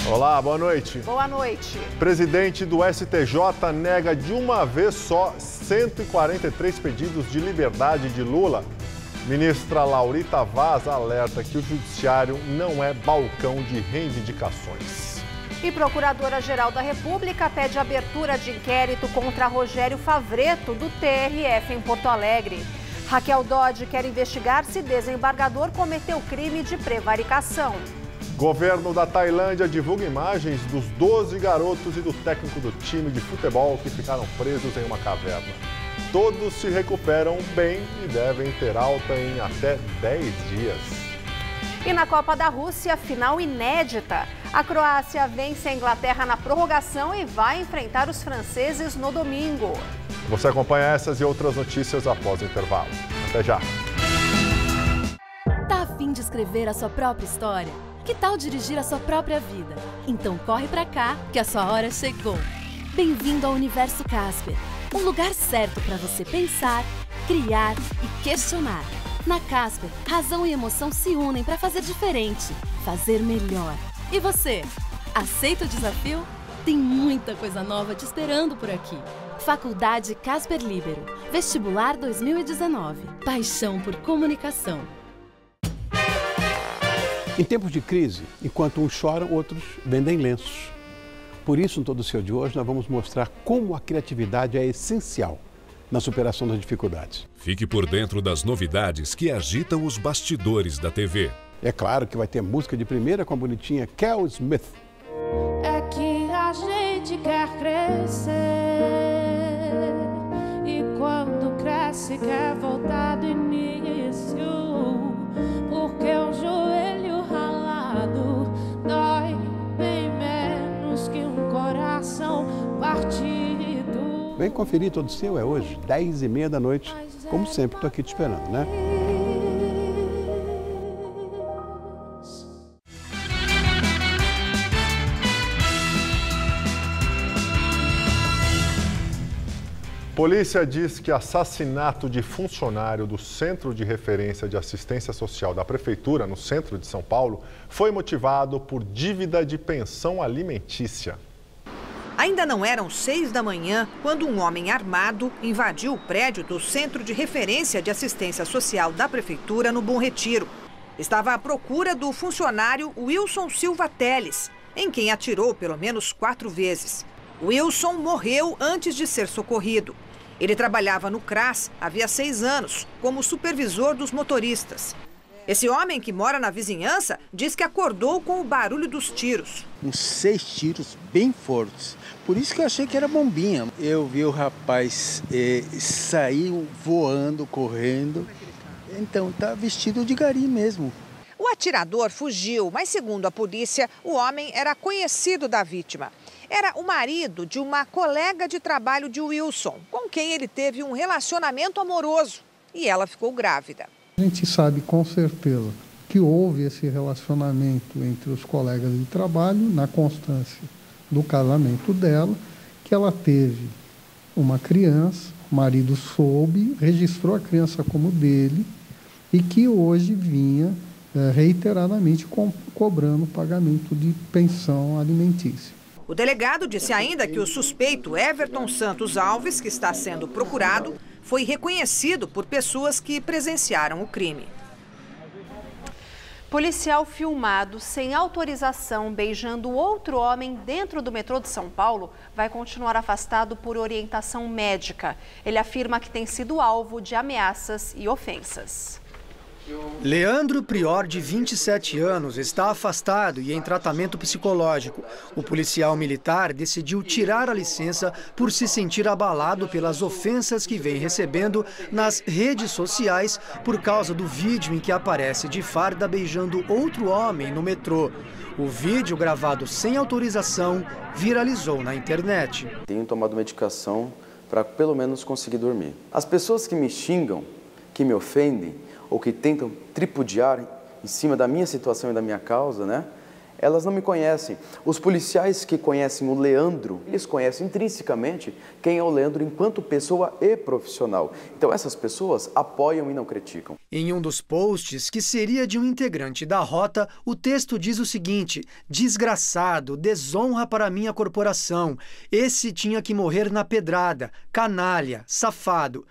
Olá, boa noite. Boa noite. Presidente do STJ nega de uma vez só 143 pedidos de liberdade de Lula. Ministra Laurita Vaz alerta que o judiciário não é balcão de reivindicações. E Procuradora-Geral da República pede abertura de inquérito contra Rogério Favretto, do TRF em Porto Alegre. Raquel Dodge quer investigar se desembargador cometeu crime de prevaricação. Governo da Tailândia divulga imagens dos 12 garotos e do técnico do time de futebol que ficaram presos em uma caverna. Todos se recuperam bem e devem ter alta em até 10 dias. E na Copa da Rússia, final inédita. A Croácia vence a Inglaterra na prorrogação e vai enfrentar os franceses no domingo. Você acompanha essas e outras notícias após o intervalo. Até já. Tá a fim de escrever a sua própria história? Que tal dirigir a sua própria vida? Então corre pra cá, que a sua hora chegou. Bem-vindo ao Universo Casper, um lugar certo para você pensar, criar e questionar. Na Casper, razão e emoção se unem para fazer diferente, fazer melhor. E você, aceita o desafio? Tem muita coisa nova te esperando por aqui. Faculdade Casper Líbero, Vestibular 2019. Paixão por comunicação. Em tempos de crise, enquanto uns choram, outros vendem lenços. Por isso, no Todo o Seu de hoje, nós vamos mostrar como a criatividade é essencial na superação das dificuldades. Fique por dentro das novidades que agitam os bastidores da TV. É claro que vai ter música de primeira com a bonitinha Kel Smith. É que a gente quer crescer e quando cresce quer voltar do início, porque o joelho ralado dói bem menos que um coração partido. Vem conferir Todo o Seu, é hoje, 10h30 da noite. Como sempre, estou aqui te esperando, né? Polícia diz que assassinato de funcionário do Centro de Referência de Assistência Social da Prefeitura, no centro de São Paulo, foi motivado por dívida de pensão alimentícia. Ainda não eram 6 da manhã quando um homem armado invadiu o prédio do Centro de Referência de Assistência Social da Prefeitura, no Bom Retiro. Estava à procura do funcionário Wilson Silva Teles, em quem atirou pelo menos 4 vezes. Wilson morreu antes de ser socorrido. Ele trabalhava no CRAS havia 6 anos, como supervisor dos motoristas. Esse homem, que mora na vizinhança, diz que acordou com o barulho dos tiros. Uns 6 tiros bem fortes. Por isso que eu achei que era bombinha. Eu vi o rapaz sair voando, correndo. Então tá vestido de gari mesmo. O atirador fugiu, mas segundo a polícia, o homem era conhecido da vítima. Era o marido de uma colega de trabalho de Wilson, com quem ele teve um relacionamento amoroso. E ela ficou grávida. A gente sabe com certeza que houve esse relacionamento entre os colegas de trabalho, na constância do casamento dela, que ela teve uma criança, o marido soube, registrou a criança como dele e que hoje vinha reiteradamente cobrando pagamento de pensão alimentícia. O delegado disse ainda que o suspeito Everton Santos Alves, que está sendo procurado, foi reconhecido por pessoas que presenciaram o crime. Policial filmado sem autorização beijando outro homem dentro do metrô de São Paulo vai continuar afastado por orientação médica. Ele afirma que tem sido alvo de ameaças e ofensas. Leandro Prior, de 27 anos, está afastado e em tratamento psicológico. O policial militar decidiu tirar a licença por se sentir abalado pelas ofensas que vem recebendo nas redes sociais por causa do vídeo em que aparece de farda beijando outro homem no metrô. O vídeo, gravado sem autorização, viralizou na internet. Tenho tomado medicação para pelo menos conseguir dormir. As pessoas que me xingam, que me ofendem, ou que tentam tripudiar em cima da minha situação e da minha causa, né? elas não me conhecem. Os policiais que conhecem o Leandro, eles conhecem intrinsecamente quem é o Leandro enquanto pessoa e profissional. Então essas pessoas apoiam e não criticam. Em um dos posts, que seria de um integrante da Rota, o texto diz o seguinte: desgraçado, desonra para minha corporação, esse tinha que morrer na pedrada, canalha, safado.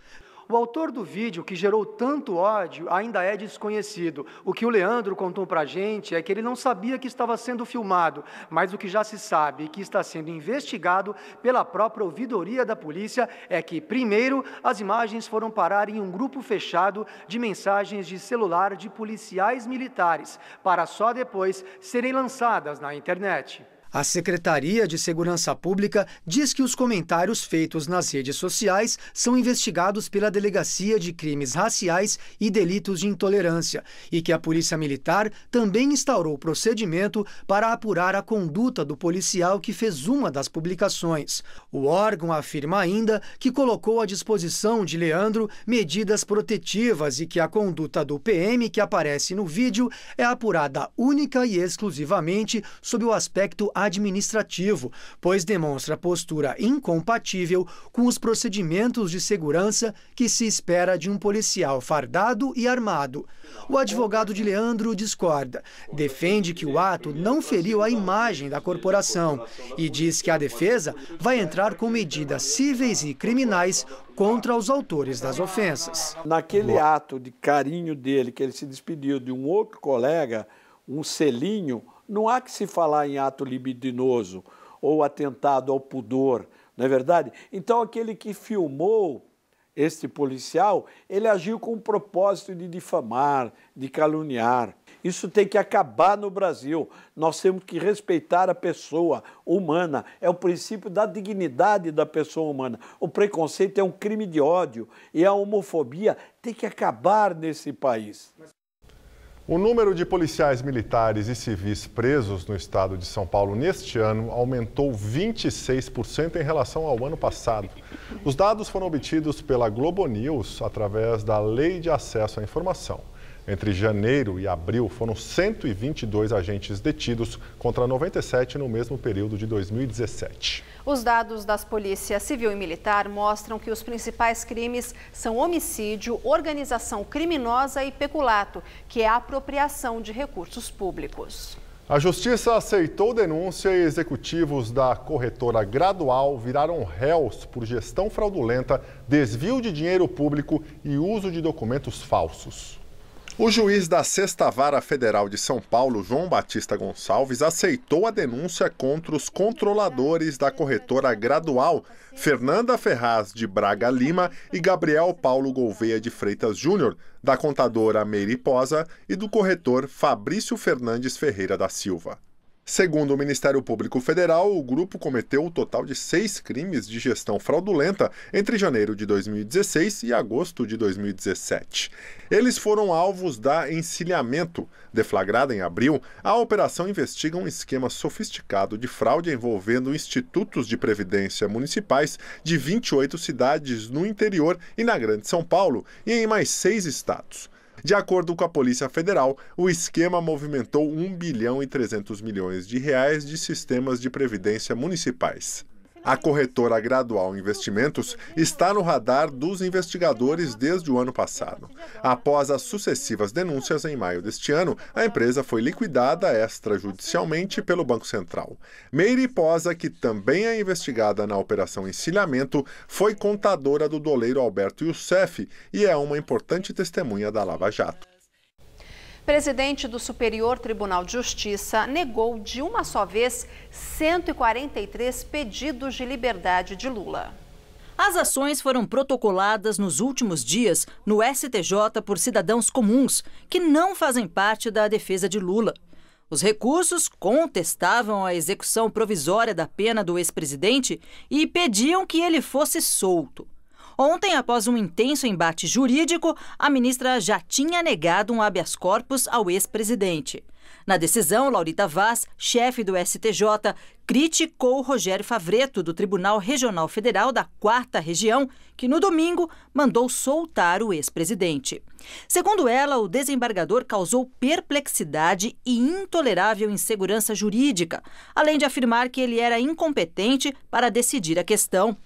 O autor do vídeo, que gerou tanto ódio, ainda é desconhecido. O que o Leandro contou pra gente é que ele não sabia que estava sendo filmado, mas o que já se sabe e que está sendo investigado pela própria ouvidoria da polícia é que, primeiro, as imagens foram parar em um grupo fechado de mensagens de celular de policiais militares, para só depois serem lançadas na internet. A Secretaria de Segurança Pública diz que os comentários feitos nas redes sociais são investigados pela Delegacia de Crimes Raciais e Delitos de Intolerância e que a Polícia Militar também instaurou procedimento para apurar a conduta do policial que fez uma das publicações. O órgão afirma ainda que colocou à disposição de Leandro medidas protetivas e que a conduta do PM que aparece no vídeo é apurada única e exclusivamente sob o aspecto administrativo, pois demonstra postura incompatível com os procedimentos de segurança que se espera de um policial fardado e armado. O advogado de Leandro discorda, defende que o ato não feriu a imagem da corporação e diz que a defesa vai entrar com medidas cíveis e criminais contra os autores das ofensas. Naquele ato de carinho dele, que ele se despediu de um outro colega, um selinho, não há que se falar em ato libidinoso ou atentado ao pudor, não é verdade? Então, aquele que filmou este policial, ele agiu com o propósito de difamar, de caluniar. Isso tem que acabar no Brasil. Nós temos que respeitar a pessoa humana. É o princípio da dignidade da pessoa humana. O preconceito é um crime de ódio e a homofobia tem que acabar nesse país. O número de policiais militares e civis presos no estado de São Paulo neste ano aumentou 26% em relação ao ano passado. Os dados foram obtidos pela Globo News através da Lei de Acesso à Informação. Entre janeiro e abril, foram 122 agentes detidos, contra 97 no mesmo período de 2017. Os dados das polícias civil e militar mostram que os principais crimes são homicídio, organização criminosa e peculato, que é a apropriação de recursos públicos. A Justiça aceitou denúncia e executivos da corretora Gradual viraram réus por gestão fraudulenta, desvio de dinheiro público e uso de documentos falsos. O juiz da 6ª Vara Federal de São Paulo, João Batista Gonçalves, aceitou a denúncia contra os controladores da corretora Gradual, Fernanda Ferraz de Braga Lima e Gabriel Paulo Gouveia de Freitas Júnior, da contadora Meire Posa e do corretor Fabrício Fernandes Ferreira da Silva. Segundo o Ministério Público Federal, o grupo cometeu o total de 6 crimes de gestão fraudulenta entre janeiro de 2016 e agosto de 2017. Eles foram alvos da Encilhamento. Deflagrada em abril, a operação investiga um esquema sofisticado de fraude envolvendo institutos de previdência municipais de 28 cidades no interior e na Grande São Paulo e em mais 6 estados. De acordo com a Polícia Federal, o esquema movimentou 1 bilhão e 300 milhões de reais de sistemas de previdência municipais. A corretora Gradual Investimentos está no radar dos investigadores desde o ano passado. Após as sucessivas denúncias em maio deste ano, a empresa foi liquidada extrajudicialmente pelo Banco Central. Meire Posa, que também é investigada na Operação Encilhamento, foi contadora do doleiro Alberto Youssef e é uma importante testemunha da Lava Jato. Presidente do Superior Tribunal de Justiça negou de uma só vez 143 pedidos de liberdade de Lula. As ações foram protocoladas nos últimos dias no STJ por cidadãos comuns que não fazem parte da defesa de Lula. Os recursos contestavam a execução provisória da pena do ex-presidente e pediam que ele fosse solto. Ontem, após um intenso embate jurídico, a ministra já tinha negado um habeas corpus ao ex-presidente. Na decisão, Laurita Vaz, chefe do STJ, criticou Rogério Favretto, do Tribunal Regional Federal da 4ª Região, que no domingo mandou soltar o ex-presidente. Segundo ela, o desembargador causou perplexidade e intolerável insegurança jurídica, além de afirmar que ele era incompetente para decidir a questão.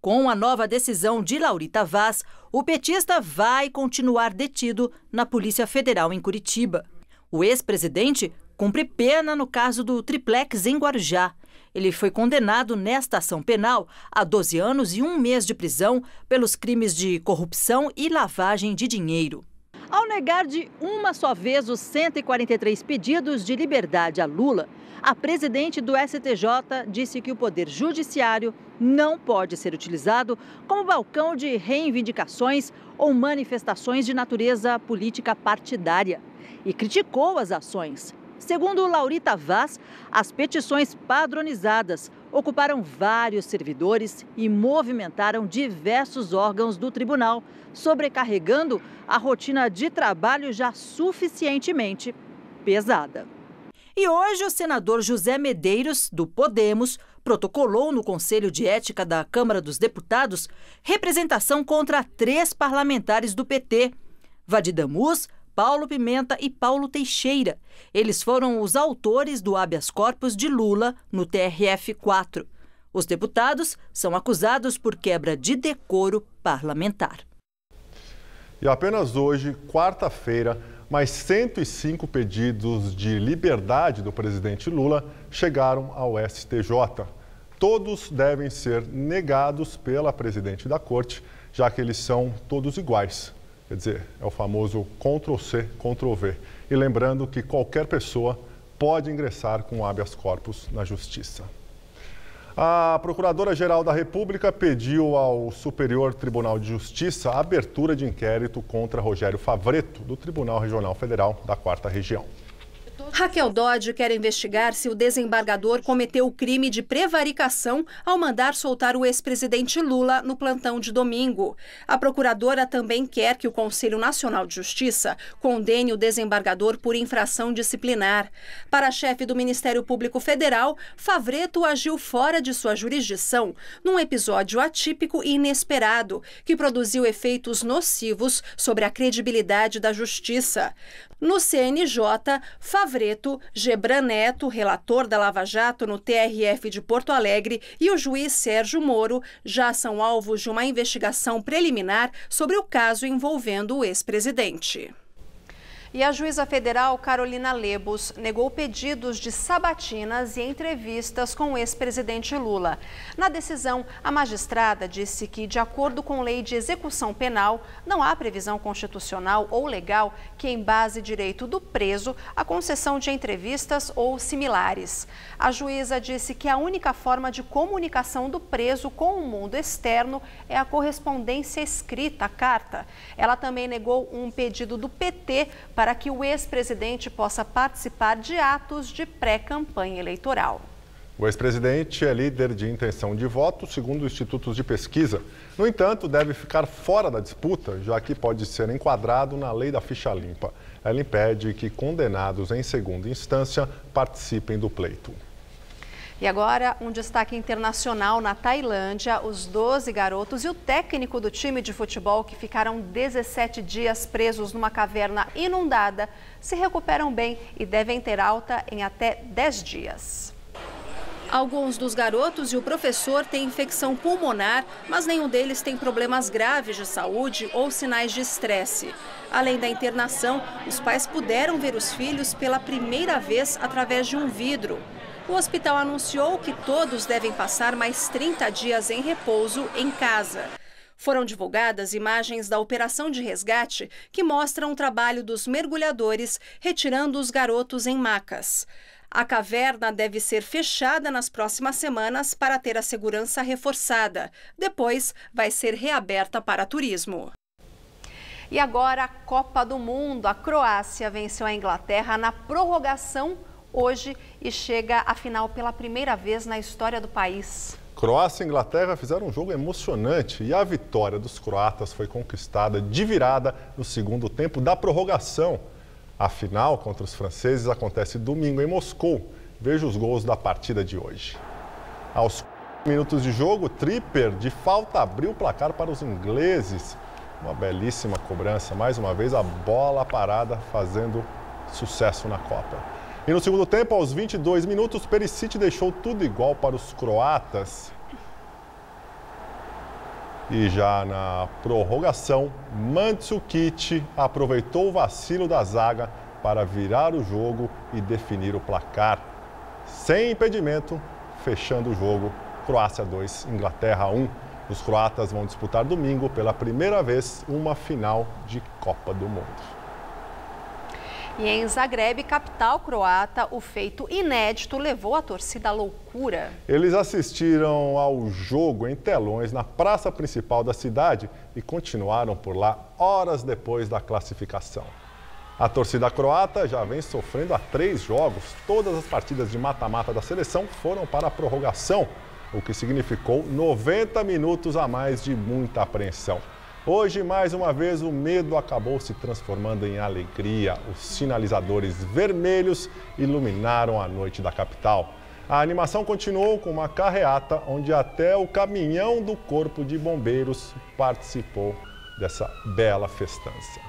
Com a nova decisão de Laurita Vaz, o petista vai continuar detido na Polícia Federal em Curitiba. O ex-presidente cumpre pena no caso do triplex em Guarujá. Ele foi condenado nesta ação penal a 12 anos e 1 mês de prisão pelos crimes de corrupção e lavagem de dinheiro. Ao negar de uma só vez os 143 pedidos de liberdade a Lula, a presidente do STJ disse que o Poder Judiciário não pode ser utilizado como balcão de reivindicações ou manifestações de natureza política partidária e criticou as ações. Segundo Laurita Vaz, as petições padronizadas ocuparam vários servidores e movimentaram diversos órgãos do tribunal, sobrecarregando a rotina de trabalho já suficientemente pesada. E hoje o senador José Medeiros, do Podemos, protocolou no Conselho de Ética da Câmara dos Deputados representação contra 3 parlamentares do PT, Vadir Damus, Paulo Pimenta e Paulo Teixeira. Eles foram os autores do habeas corpus de Lula no TRF-4. Os deputados são acusados por quebra de decoro parlamentar. E apenas hoje, quarta-feira, mais 105 pedidos de liberdade do presidente Lula chegaram ao STJ. Todos devem ser negados pela presidente da Corte, já que eles são todos iguais. Quer dizer, é o famoso Ctrl-C, Ctrl-V. E lembrando que qualquer pessoa pode ingressar com habeas corpus na Justiça. A Procuradora-Geral da República pediu ao Superior Tribunal de Justiça a abertura de inquérito contra Rogério Favretto, do Tribunal Regional Federal da 4ª Região. Raquel Dodge quer investigar se o desembargador cometeu o crime de prevaricação ao mandar soltar o ex-presidente Lula no plantão de domingo. A procuradora também quer que o Conselho Nacional de Justiça condene o desembargador por infração disciplinar. Para a chefe do Ministério Público Federal, Favretto agiu fora de sua jurisdição num episódio atípico e inesperado que produziu efeitos nocivos sobre a credibilidade da justiça. No CNJ, Favretto, Gebran Neto, relator da Lava Jato no TRF de Porto Alegre, e o juiz Sérgio Moro já são alvos de uma investigação preliminar sobre o caso envolvendo o ex-presidente. E a juíza federal Carolina Lebos negou pedidos de sabatinas e entrevistas com o ex-presidente Lula. Na decisão, a magistrada disse que, de acordo com lei de execução penal, não há previsão constitucional ou legal que embase direito do preso a concessão de entrevistas ou similares. A juíza disse que a única forma de comunicação do preso com o mundo externo é a correspondência escrita, a carta. Ela também negou um pedido do PT para que o ex-presidente possa participar de atos de pré-campanha eleitoral. O ex-presidente é líder de intenção de voto, segundo institutos de pesquisa. No entanto, deve ficar fora da disputa, já que pode ser enquadrado na lei da ficha limpa. Ela impede que condenados em segunda instância participem do pleito. E agora, um destaque internacional na Tailândia. Os 12 garotos e o técnico do time de futebol que ficaram 17 dias presos numa caverna inundada se recuperam bem e devem ter alta em até 10 dias. Alguns dos garotos e o professor têm infecção pulmonar, mas nenhum deles tem problemas graves de saúde ou sinais de estresse. Além da internação, os pais puderam ver os filhos pela primeira vez através de um vidro. O hospital anunciou que todos devem passar mais 30 dias em repouso em casa. Foram divulgadas imagens da operação de resgate que mostram o trabalho dos mergulhadores retirando os garotos em macas. A caverna deve ser fechada nas próximas semanas para ter a segurança reforçada. Depois, vai ser reaberta para turismo. E agora, a Copa do Mundo. A Croácia venceu a Inglaterra na prorrogação hoje e chega à final pela primeira vez na história do país. Croácia e Inglaterra fizeram um jogo emocionante e a vitória dos croatas foi conquistada de virada no segundo tempo da prorrogação. A final contra os franceses acontece domingo em Moscou. Veja os gols da partida de hoje. Aos 4 minutos de jogo, Tripper de falta abriu o placar para os ingleses. Uma belíssima cobrança. Mais uma vez a bola parada fazendo sucesso na Copa. E no segundo tempo, aos 22 minutos, Perisic deixou tudo igual para os croatas. E já na prorrogação, Mandžukić aproveitou o vacilo da zaga para virar o jogo e definir o placar. Sem impedimento, fechando o jogo, Croácia 2, Inglaterra 1. Os croatas vão disputar domingo, pela primeira vez, uma final de Copa do Mundo. E em Zagreb, capital croata, o feito inédito levou a torcida à loucura. Eles assistiram ao jogo em telões na praça principal da cidade e continuaram por lá horas depois da classificação. A torcida croata já vem sofrendo há 3 jogos. Todas as partidas de mata-mata da seleção foram para a prorrogação, o que significou 90 minutos a mais de muita apreensão. Hoje, mais uma vez, o medo acabou se transformando em alegria. Os sinalizadores vermelhos iluminaram a noite da capital. A animação continuou com uma carreata, onde até o caminhão do Corpo de Bombeiros participou dessa bela festança.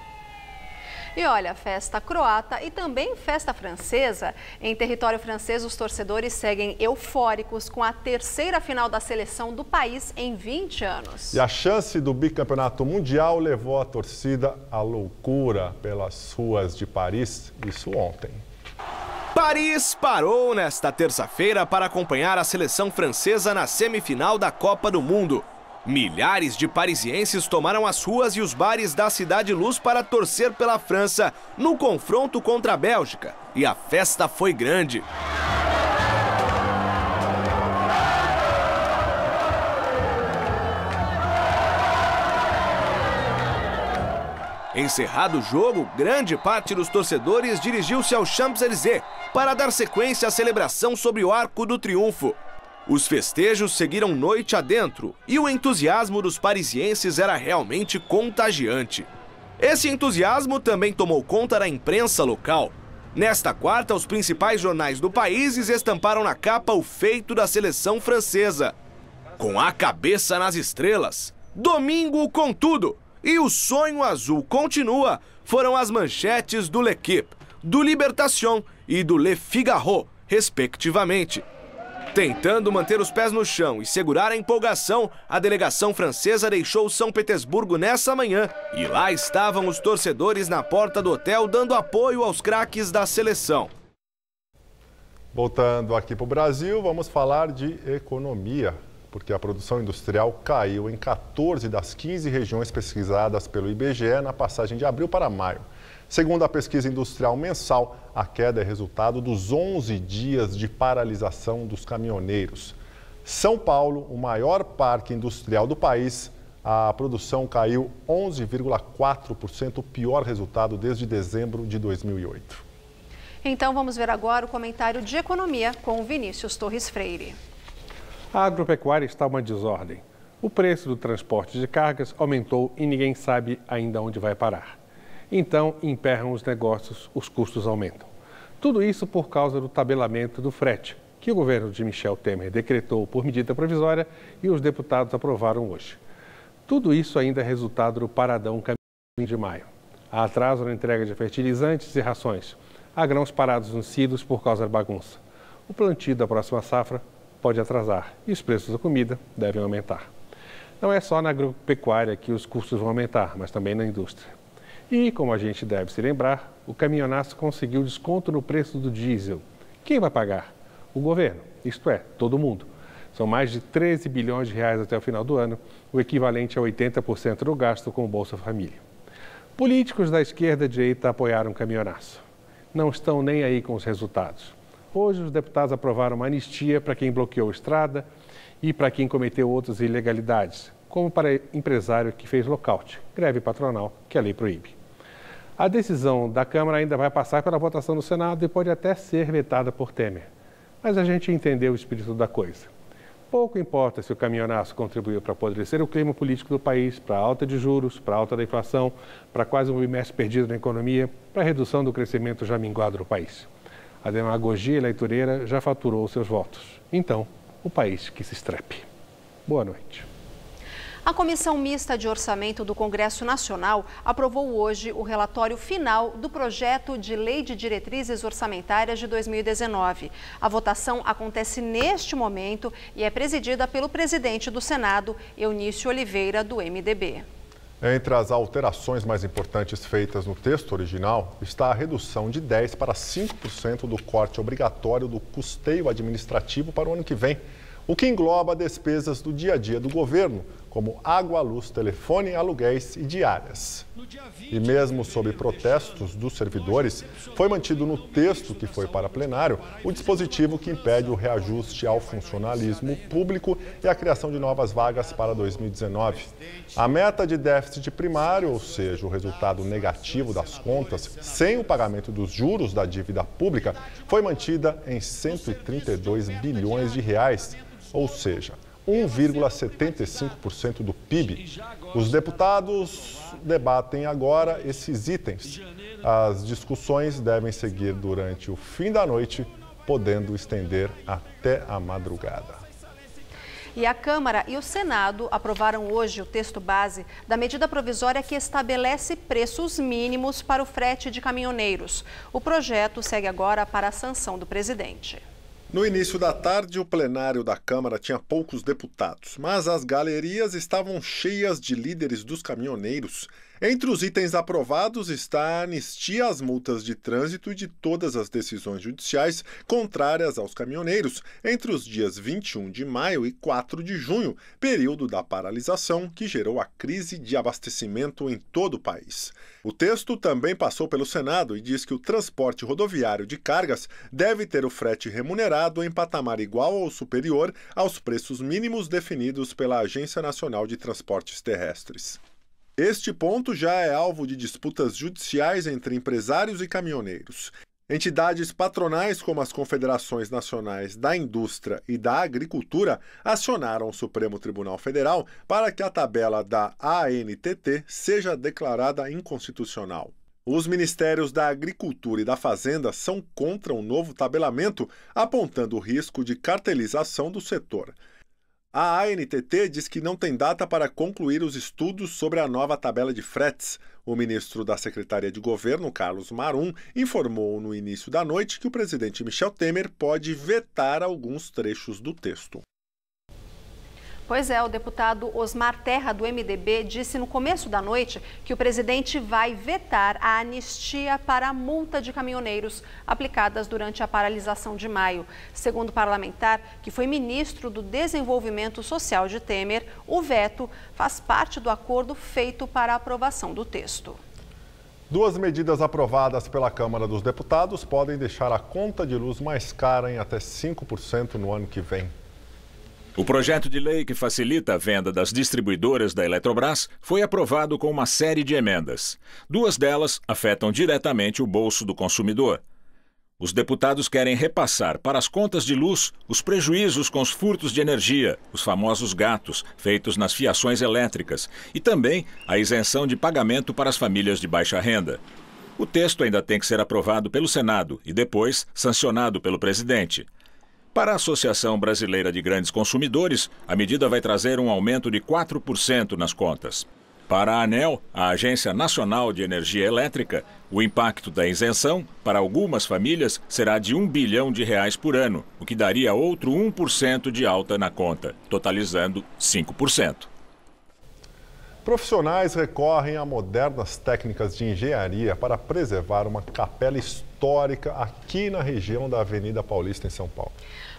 E olha, festa croata e também festa francesa. Em território francês, os torcedores seguem eufóricos com a 3ª final da seleção do país em 20 anos. E a chance do bicampeonato mundial levou a torcida à loucura pelas ruas de Paris, isso ontem. Paris parou nesta terça-feira para acompanhar a seleção francesa na semifinal da Copa do Mundo. Milhares de parisienses tomaram as ruas e os bares da Cidade Luz para torcer pela França no confronto contra a Bélgica. E a festa foi grande. Encerrado o jogo, grande parte dos torcedores dirigiu-se ao Champs-Élysées para dar sequência à celebração sobre o Arco do Triunfo. Os festejos seguiram noite adentro e o entusiasmo dos parisienses era realmente contagiante. Esse entusiasmo também tomou conta da imprensa local. Nesta quarta, os principais jornais do país estamparam na capa o feito da seleção francesa. Com a cabeça nas estrelas, domingo com tudo e o sonho azul continua, foram as manchetes do L'Équipe, do Libération e do Le Figaro, respectivamente. Tentando manter os pés no chão e segurar a empolgação, a delegação francesa deixou São Petersburgo nessa manhã e lá estavam os torcedores na porta do hotel dando apoio aos craques da seleção. Voltando aqui para o Brasil, vamos falar de economia, porque a produção industrial caiu em 14 das 15 regiões pesquisadas pelo IBGE na passagem de abril para maio. Segundo a pesquisa industrial mensal, a queda é resultado dos 11 dias de paralisação dos caminhoneiros. São Paulo, o maior parque industrial do país, a produção caiu 11,4%, o pior resultado desde dezembro de 2008. Então vamos ver agora o comentário de economia com o Vinícius Torres Freire. A agropecuária está uma desordem. O preço do transporte de cargas aumentou e ninguém sabe ainda onde vai parar. Então, emperram os negócios, os custos aumentam. Tudo isso por causa do tabelamento do frete, que o governo de Michel Temer decretou por medida provisória e os deputados aprovaram hoje. Tudo isso ainda é resultado do paradão caminho de maio. Há atraso na entrega de fertilizantes e rações. Há grãos parados nos silos por causa da bagunça. O plantio da próxima safra pode atrasar e os preços da comida devem aumentar. Não é só na agropecuária que os custos vão aumentar, mas também na indústria. E, como a gente deve se lembrar, o caminhonaço conseguiu desconto no preço do diesel. Quem vai pagar? O governo, isto é, todo mundo. São mais de 13 bilhões de reais até o final do ano, o equivalente a 80% do gasto com o Bolsa Família. Políticos da esquerda e direita apoiaram o caminhonaço. Não estão nem aí com os resultados. Hoje, os deputados aprovaram uma anistia para quem bloqueou a estrada e para quem cometeu outras ilegalidades, como para empresário que fez lockout, greve patronal, que a lei proíbe. A decisão da Câmara ainda vai passar pela votação no Senado e pode até ser vetada por Temer. Mas a gente entendeu o espírito da coisa. Pouco importa se o caminhonaço contribuiu para apodrecer o clima político do país, para a alta de juros, para a alta da inflação, para quase um bimestre perdido na economia, para a redução do crescimento já minguado no país. A demagogia eleitoreira já faturou seus votos. Então, o país que se estrepe. Boa noite. A Comissão Mista de Orçamento do Congresso Nacional aprovou hoje o relatório final do projeto de Lei de Diretrizes Orçamentárias de 2019. A votação acontece neste momento e é presidida pelo presidente do Senado, Eunício Oliveira, do MDB. Entre as alterações mais importantes feitas no texto original está a redução de 10% para 5% do corte obrigatório do custeio administrativo para o ano que vem, o que engloba despesas do dia a dia do governo, como água, luz, telefone, aluguéis e diárias. E mesmo sob protestos dos servidores, foi mantido no texto que foi para plenário o dispositivo que impede o reajuste ao funcionalismo público e a criação de novas vagas para 2019. A meta de déficit primário, ou seja, o resultado negativo das contas, sem o pagamento dos juros da dívida pública, foi mantida em 132 bilhões de reais, ou seja, 1,75% do PIB. Os deputados debatem agora esses itens. As discussões devem seguir durante o fim da noite, podendo estender até a madrugada. E a Câmara e o Senado aprovaram hoje o texto base da medida provisória que estabelece preços mínimos para o frete de caminhoneiros. O projeto segue agora para a sanção do presidente. No início da tarde, o plenário da Câmara tinha poucos deputados, mas as galerias estavam cheias de líderes dos caminhoneiros. Entre os itens aprovados está a anistia às multas de trânsito e de todas as decisões judiciais contrárias aos caminhoneiros entre os dias 21 de maio e 4 de junho, período da paralisação que gerou a crise de abastecimento em todo o país. O texto também passou pelo Senado e diz que o transporte rodoviário de cargas deve ter o frete remunerado em patamar igual ou superior aos preços mínimos definidos pela Agência Nacional de Transportes Terrestres. Este ponto já é alvo de disputas judiciais entre empresários e caminhoneiros. Entidades patronais como as Confederações Nacionais da Indústria e da Agricultura acionaram o Supremo Tribunal Federal para que a tabela da ANTT seja declarada inconstitucional. Os Ministérios da Agricultura e da Fazenda são contra um novo tabelamento, apontando o risco de cartelização do setor. A ANTT diz que não tem data para concluir os estudos sobre a nova tabela de fretes. O ministro da Secretaria de Governo, Carlos Marum, informou no início da noite que o presidente Michel Temer pode vetar alguns trechos do texto. Pois é, o deputado Osmar Terra, do MDB, disse no começo da noite que o presidente vai vetar a anistia para a multa de caminhoneiros aplicadas durante a paralisação de maio. Segundo o parlamentar, que foi ministro do Desenvolvimento Social de Temer, o veto faz parte do acordo feito para a aprovação do texto. Duas medidas aprovadas pela Câmara dos Deputados podem deixar a conta de luz mais cara em até 5% no ano que vem. O projeto de lei que facilita a venda das distribuidoras da Eletrobras foi aprovado com uma série de emendas. Duas delas afetam diretamente o bolso do consumidor. Os deputados querem repassar para as contas de luz os prejuízos com os furtos de energia, os famosos gatos, feitos nas fiações elétricas, e também a isenção de pagamento para as famílias de baixa renda. O texto ainda tem que ser aprovado pelo Senado e depois sancionado pelo presidente. Para a Associação Brasileira de Grandes Consumidores, a medida vai trazer um aumento de 4% nas contas. Para a ANEEL, a Agência Nacional de Energia Elétrica, o impacto da isenção para algumas famílias será de R$1 bilhão por ano, o que daria outro 1% de alta na conta, totalizando 5%. Profissionais recorrem a modernas técnicas de engenharia para preservar uma capela histórica aqui na região da Avenida Paulista, em São Paulo.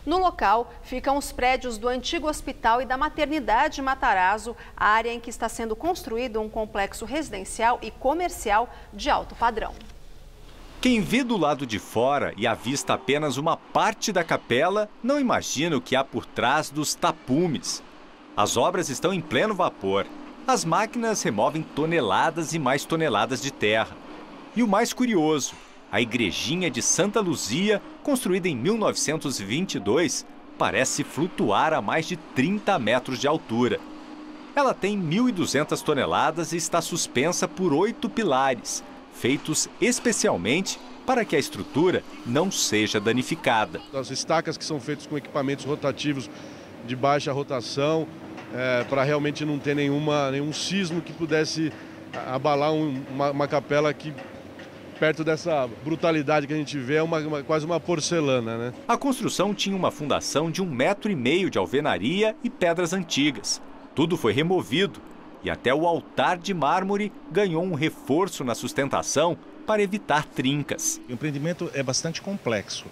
No local ficam os prédios do antigo hospital e da maternidade Matarazzo, área em que está sendo construído um complexo residencial e comercial de alto padrão. Quem vê do lado de fora e avista apenas uma parte da capela, não imagina o que há por trás dos tapumes. As obras estão em pleno vapor. As máquinas removem toneladas e mais toneladas de terra. E o mais curioso, a igrejinha de Santa Luzia, construída em 1922, parece flutuar a mais de 30 metros de altura. Ela tem 1.200 toneladas e está suspensa por 8 pilares, feitos especialmente para que a estrutura não seja danificada. As estacas que são feitas com equipamentos rotativos de baixa rotação, para realmente não ter nenhum sismo que pudesse abalar uma capela que, perto dessa brutalidade que a gente vê, é quase uma porcelana, né? A construção tinha uma fundação de 1,5 metro de alvenaria e pedras antigas. Tudo foi removido e até o altar de mármore ganhou um reforço na sustentação para evitar trincas. O empreendimento é bastante complexo.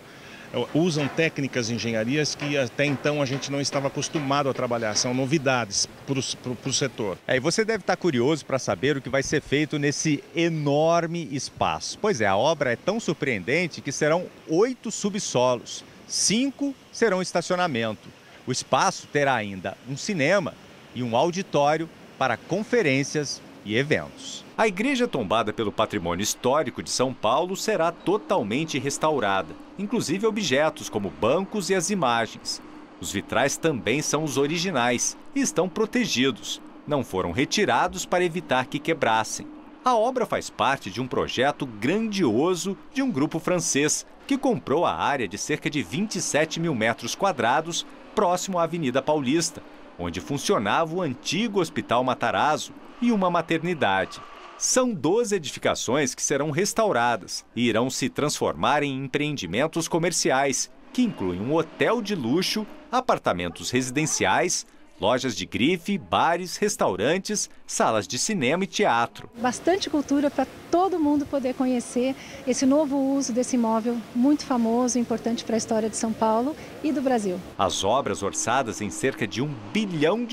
Usam técnicas de engenharias que até então a gente não estava acostumado a trabalhar. São novidades para o setor. E você deve estar curioso para saber o que vai ser feito nesse enorme espaço. Pois é, a obra é tão surpreendente que serão 8 subsolos. 5 serão estacionamento. O espaço terá ainda um cinema e um auditório para conferências e eventos. A igreja tombada pelo Patrimônio Histórico de São Paulo será totalmente restaurada, inclusive objetos como bancos e as imagens. Os vitrais também são os originais e estão protegidos. Não foram retirados para evitar que quebrassem. A obra faz parte de um projeto grandioso de um grupo francês que comprou a área de cerca de 27 mil metros quadrados próximo à Avenida Paulista, onde funcionava o antigo Hospital Matarazzo e uma maternidade. São 12 edificações que serão restauradas e irão se transformar em empreendimentos comerciais, que incluem um hotel de luxo, apartamentos residenciais, lojas de grife, bares, restaurantes, salas de cinema e teatro. Bastante cultura para todo mundo poder conhecer esse novo uso desse imóvel muito famoso, importante para a história de São Paulo e do Brasil. As obras, orçadas em cerca de R$1 bilhão,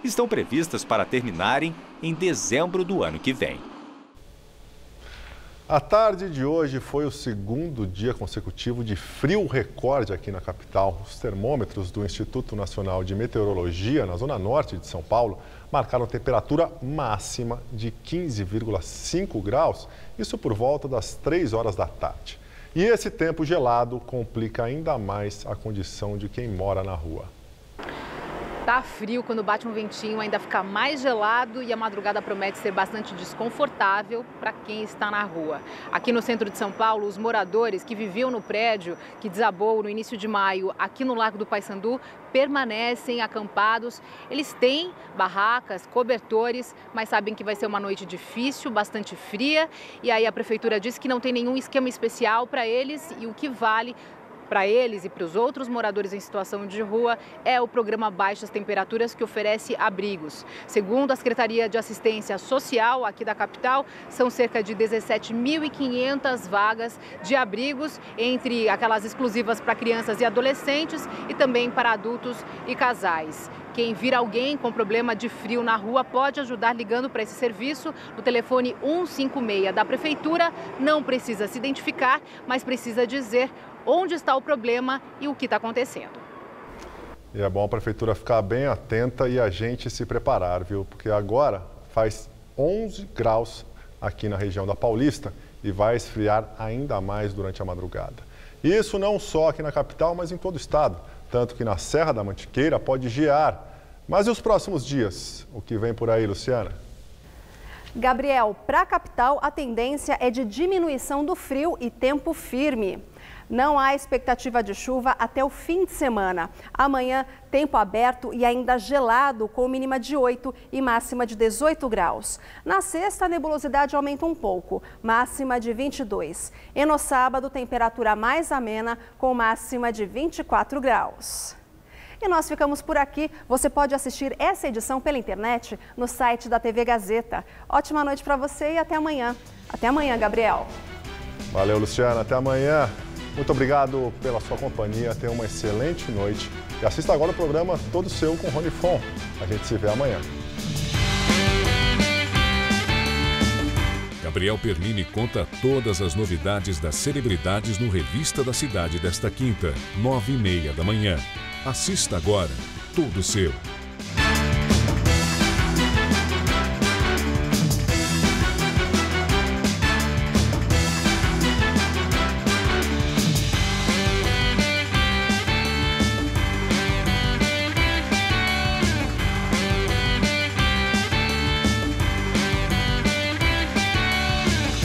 estão previstas para terminarem em dezembro do ano que vem. A tarde de hoje foi o segundo dia consecutivo de frio recorde aqui na capital. Os termômetros do Instituto Nacional de Meteorologia, na zona norte de São Paulo, marcaram temperatura máxima de 15,5 graus, isso por volta das 3 horas da tarde. E esse tempo gelado complica ainda mais a condição de quem mora na rua. Tá frio, quando bate um ventinho ainda fica mais gelado e a madrugada promete ser bastante desconfortável para quem está na rua. Aqui no centro de São Paulo, os moradores que viviam no prédio que desabou no início de maio aqui no Largo do Paissandu permanecem acampados. Eles têm barracas, cobertores, mas sabem que vai ser uma noite difícil, bastante fria. E aí a prefeitura diz que não tem nenhum esquema especial para eles e o que vale para eles e para os outros moradores em situação de rua é o programa Baixas Temperaturas, que oferece abrigos. Segundo a Secretaria de Assistência Social aqui da capital, são cerca de 17.500 vagas de abrigos, entre aquelas exclusivas para crianças e adolescentes e também para adultos e casais. Quem vir alguém com problema de frio na rua pode ajudar ligando para esse serviço no telefone 156 da Prefeitura. Não precisa se identificar, mas precisa dizer onde está o problema e o que está acontecendo. E é bom a Prefeitura ficar bem atenta e a gente se preparar, viu? Porque agora faz 11 graus aqui na região da Paulista e vai esfriar ainda mais durante a madrugada. Isso não só aqui na capital, mas em todo o estado. Tanto que na Serra da Mantiqueira pode gear. Mas e os próximos dias? O que vem por aí, Luciana? Gabriel, para a capital a tendência é de diminuição do frio e tempo firme. Não há expectativa de chuva até o fim de semana. Amanhã, tempo aberto e ainda gelado, com mínima de 8 e máxima de 18 graus. Na sexta, a nebulosidade aumenta um pouco, máxima de 22. E no sábado, temperatura mais amena, com máxima de 24 graus. E nós ficamos por aqui. Você pode assistir essa edição pela internet no site da TV Gazeta. Ótima noite para você e até amanhã. Até amanhã, Gabriel. Valeu, Luciana. Até amanhã. Muito obrigado pela sua companhia, tenha uma excelente noite e assista agora o programa Todo Seu com Rony Fon. A gente se vê amanhã. Gabriel Perlini conta todas as novidades das celebridades no Revista da Cidade desta quinta, 9h30 da manhã. Assista agora, Todo Seu.